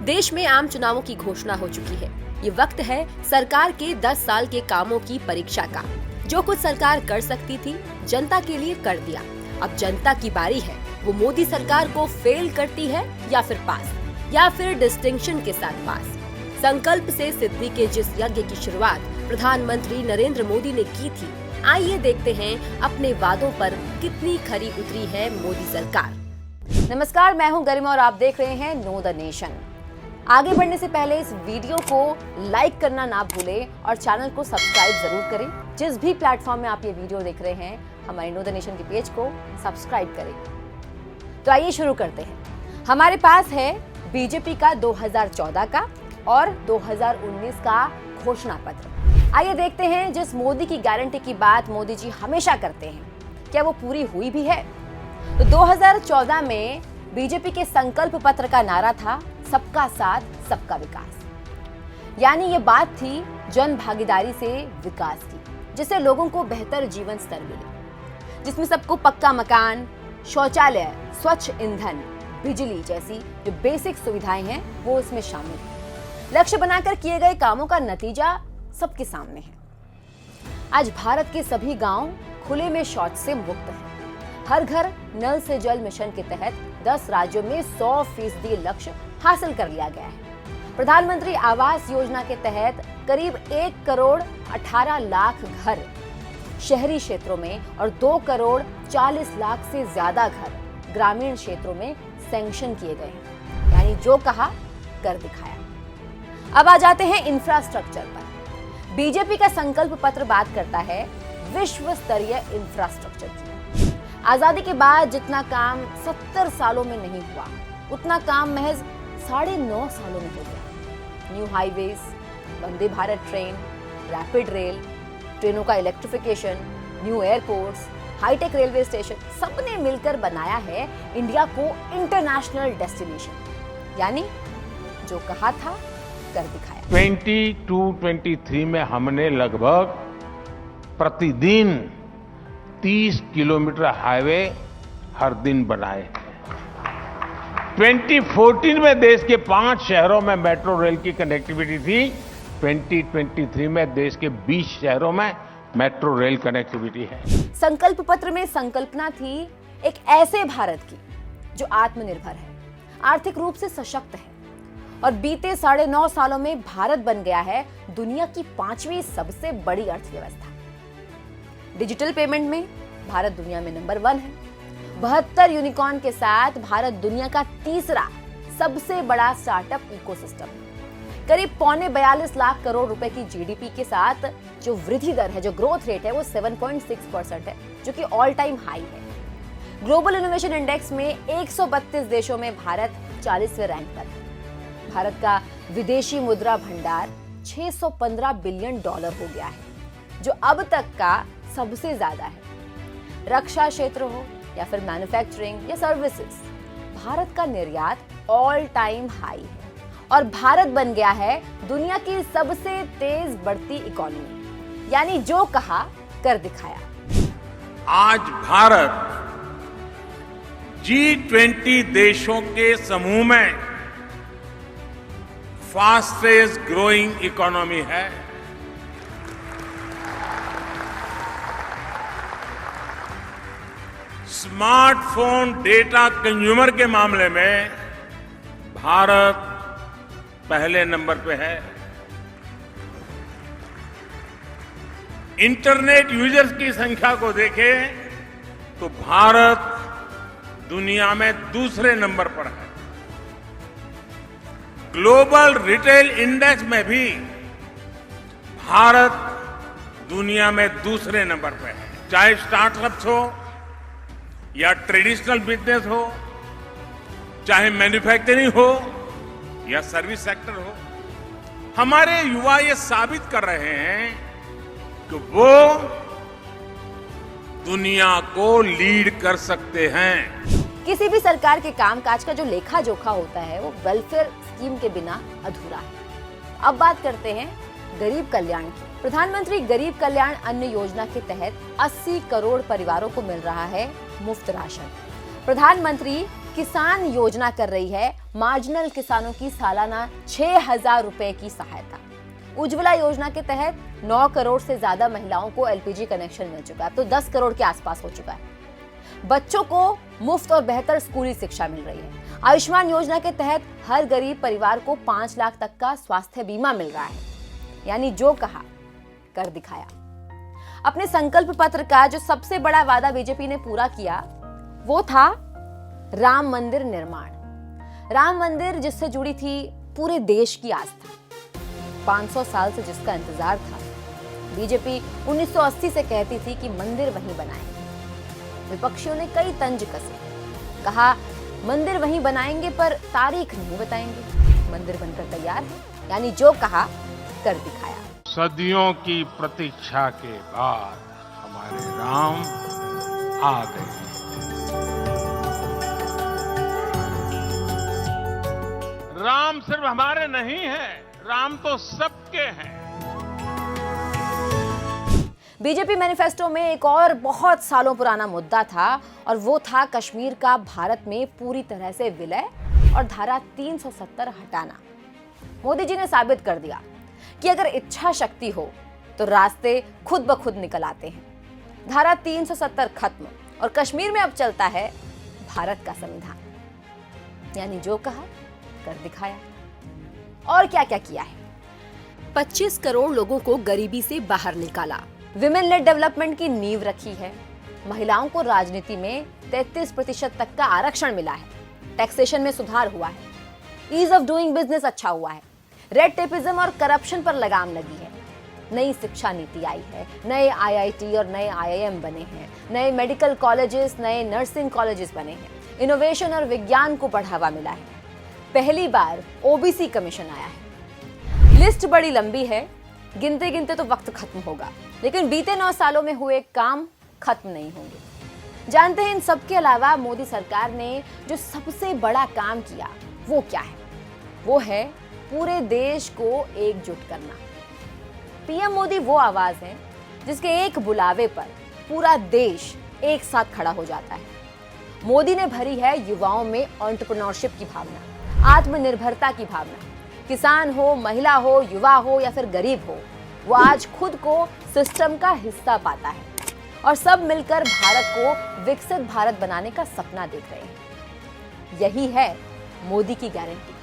देश में आम चुनावों की घोषणा हो चुकी है। ये वक्त है सरकार के 10 साल के कामों की परीक्षा का। जो कुछ सरकार कर सकती थी, जनता के लिए कर दिया। अब जनता की बारी है, वो मोदी सरकार को फेल करती है या फिर पास, या फिर डिस्टिंक्शन के साथ पास। संकल्प से सिद्धि के जिस यज्ञ की शुरुआत प्रधानमंत्री नरेंद्र मोदी ने की थी, आइए देखते हैं अपने वादों पर कितनी खरी उतरी है मोदी सरकार। नमस्कार, मैं हूं गरिमा और आप देख रहे हैं नो द नेशन। आगे बढ़ने से पहले इस वीडियो को लाइक करना ना भूलें और चैनल को सब्सक्राइब जरूर करें। जिस भी प्लेटफॉर्म में आप ये वीडियो देख रहे हैं, हमारे नो द नेशन के पेज को सब्सक्राइब करें। तो आइए शुरू करते हैं। हमारे पास है बीजेपी का 2014 का और 2019 का घोषणा पत्र। आइए देखते हैं जिस मोदी की गारंटी की बात मोदी जी हमेशा करते हैं, क्या वो पूरी हुई भी है। तो 2014 में बीजेपी के संकल्प पत्र का नारा था सबका साथ सबका विकास। यानी ये बात थी जन भागीदारी से विकास की, जिससे लोगों को बेहतर जीवन स्तर मिले, जिसमें सबको पक्का मकान, शौचालय, स्वच्छ ईंधन, बिजली जैसी जो बेसिक सुविधाएं हैं वो इसमें शामिल है। लक्ष्य बनाकर किए गए कामों का नतीजा सबके सामने है। आज भारत के सभी गांव खुले में शौच से मुक्त हैं। हर घर नल से जल मिशन के तहत 10 राज्यों में 100% लक्ष्य हासिल कर लिया गया है। प्रधानमंत्री आवास योजना के तहत करीब 1 करोड़ 18 लाख घर शहरी क्षेत्रों में और 2 करोड़ 40 लाख से ज्यादा घर ग्रामीण क्षेत्रों में सैंक्शन किए गए हैं। यानी जो कहा कर दिखाया। अब आ जाते हैं इंफ्रास्ट्रक्चर पर। बीजेपी का संकल्प पत्र बात करता है विश्व स्तरीय इंफ्रास्ट्रक्चर की। आजादी के बाद जितना काम 70 सालों में नहीं हुआ, उतना काम महज 9.5 सालों में हो गया। New highways, Vande Bharat train, rapid rail, ट्रेनों का electrification, new airports, hitech railway station, सबने मिलकर बनाया है इंडिया को इंटरनेशनल डेस्टिनेशन। यानी जो कहा था कर दिखाया। 22-23 में हमने लगभग प्रतिदिन 30 किलोमीटर हाईवे हर दिन बनाए हैं। 2014 में देश के 5 शहरों में मेट्रो रेल की कनेक्टिविटी थी। 2023 में देश के 20 शहरों में मेट्रो रेल कनेक्टिविटी है। संकल्प पत्र में संकल्पना थी एक ऐसे भारत की जो आत्मनिर्भर है, आर्थिक रूप से सशक्त है और बीते 9.5 सालों में भारत बन गया है दुनिया की 5वीं सबसे बड़ी अर्थव्यवस्था। डिजिटल पेमेंट में भारत दुनिया में नंबर 1 है। 72 यूनिकॉर्न के साथ भारत दुनिया का 3रा सबसे बड़ा स्टार्टअप इकोसिस्टम है। करीब 42 लाख करोड़ रुपए की जीडीपी के साथ जो वृद्धि दर है, जो ग्रोथ रेट है, वो 7.6% है, जो कि ऑल टाइम हाई है। ग्लोबल इनोवेशन इंडेक्स में 132 देशों में भारत 40वें रैंक पर है। भारत का विदेशी मुद्रा भंडार $615 बिलियन हो गया है, जो अब तक का सबसे ज्यादा है। रक्षा क्षेत्र हो या फिर मैन्युफैक्चरिंग या सर्विसेज, भारत का निर्यात ऑल टाइम हाई है और भारत बन गया है दुनिया की सबसे तेज बढ़ती इकोनॉमी। यानी जो कहा कर दिखाया। आज भारत G20 देशों के समूह में फास्टेस्ट ग्रोइंग इकोनॉमी है। स्मार्टफोन डेटा कंज्यूमर के मामले में भारत पहले नंबर पे है। इंटरनेट यूजर्स की संख्या को देखें तो भारत दुनिया में दूसरे नंबर पर है। ग्लोबल रिटेल इंडेक्स में भी भारत दुनिया में दूसरे नंबर पर है। चाहे स्टार्टअप्स हो या ट्रेडिशनल बिजनेस हो, चाहे मैन्युफैक्चरिंग हो या सर्विस सेक्टर हो, हमारे युवा ये साबित कर रहे हैं कि वो दुनिया को लीड कर सकते हैं। किसी भी सरकार के कामकाज का जो लेखा जोखा होता है वो वेलफेयर स्कीम के बिना अधूरा है। अब बात करते हैं गरीब कल्याण की। प्रधानमंत्री गरीब कल्याण अन्न योजना के तहत 80 करोड़ परिवारों को मिल रहा है मुफ्त राशन। प्रधानमंत्री किसान योजना कर रही है मार्जिनल किसानों की सालाना 6,000 रुपए की सहायता। उज्ज्वला योजना के तहत 9 करोड़ से ज्यादा महिलाओं को एलपीजी कनेक्शन मिल चुका है, अब तो 10 करोड़ के आसपास हो चुका है। बच्चों को मुफ्त और बेहतर स्कूली शिक्षा मिल रही है। आयुष्मान योजना के तहत हर गरीब परिवार को 5 लाख तक का स्वास्थ्य बीमा मिल रहा है। यानी जो कहा कर दिखाया। अपने संकल्प पत्र का जो सबसे बड़ा वादा बीजेपी ने पूरा किया वो था राम मंदिर निर्माण। राम मंदिर जिससे जुड़ी थी पूरे देश की आस्था। 500 साल से जिसका इंतजार था। बीजेपी 1980 से कहती थी कि मंदिर वहीं बनाएंगे। विपक्षियों ने कई तंज कसे, कहा मंदिर वहीं बनाएंगे पर तारीख नहीं बताएंगे। मंदिर बनकर तैयार है, यानी जो कहा कर दिखाया। सदियों की प्रतीक्षा के बाद हमारे राम आ गए। राम सिर्फ हमारे नहीं हैं, राम तो सबके हैं। बीजेपी मैनिफेस्टो में एक और बहुत सालों पुराना मुद्दा था और वो था कश्मीर का भारत में पूरी तरह से विलय और धारा 370 हटाना। मोदी जी ने साबित कर दिया कि अगर इच्छा शक्ति हो तो रास्ते खुद ब खुद निकल आते हैं। धारा 370 खत्म और कश्मीर में अब चलता है भारत का संविधान। यानी जो कहा कर दिखाया। और क्या क्या किया है? 25 करोड़ लोगों को गरीबी से बाहर निकाला। विमेन लेड डेवलपमेंट की नींव रखी है। महिलाओं को राजनीति में 33% तक का आरक्षण मिला है। टैक्सेशन में सुधार हुआ है। ईज ऑफ डूइंग बिजनेस अच्छा हुआ है। रेड टेपिज्म और करप्शन पर लगाम लगी है। नई शिक्षा नीति आई है। नए आईआईटी और नए आईआईएम बने हैं। नए मेडिकल कॉलेजेस, नए नर्सिंग कॉलेजेस बने हैं। इनोवेशन और विज्ञान को बढ़ावा मिला है। पहली बार ओबीसी कमीशन आया है। लिस्ट बड़ी लंबी है, गिनते गिनते तो वक्त खत्म होगा, लेकिन बीते 9 सालों में हुए काम खत्म नहीं होंगे। जानते हैं इन सब के अलावा मोदी सरकार ने जो सबसे बड़ा काम किया वो क्या है? वो है पूरे देश को एकजुट करना। पीएम मोदी वो आवाज है जिसके एक बुलावे पर पूरा देश एक साथ खड़ा हो जाता है। मोदी ने भरी है युवाओं में एंटरप्रेन्योरशिप की भावना, आत्मनिर्भरता की भावना। किसान हो, महिला हो, युवा हो या फिर गरीब हो, वो आज खुद को सिस्टम का हिस्सा पाता है और सब मिलकर भारत को विकसित भारत बनाने का सपना देख रहे हैं। यही है मोदी की गारंटी।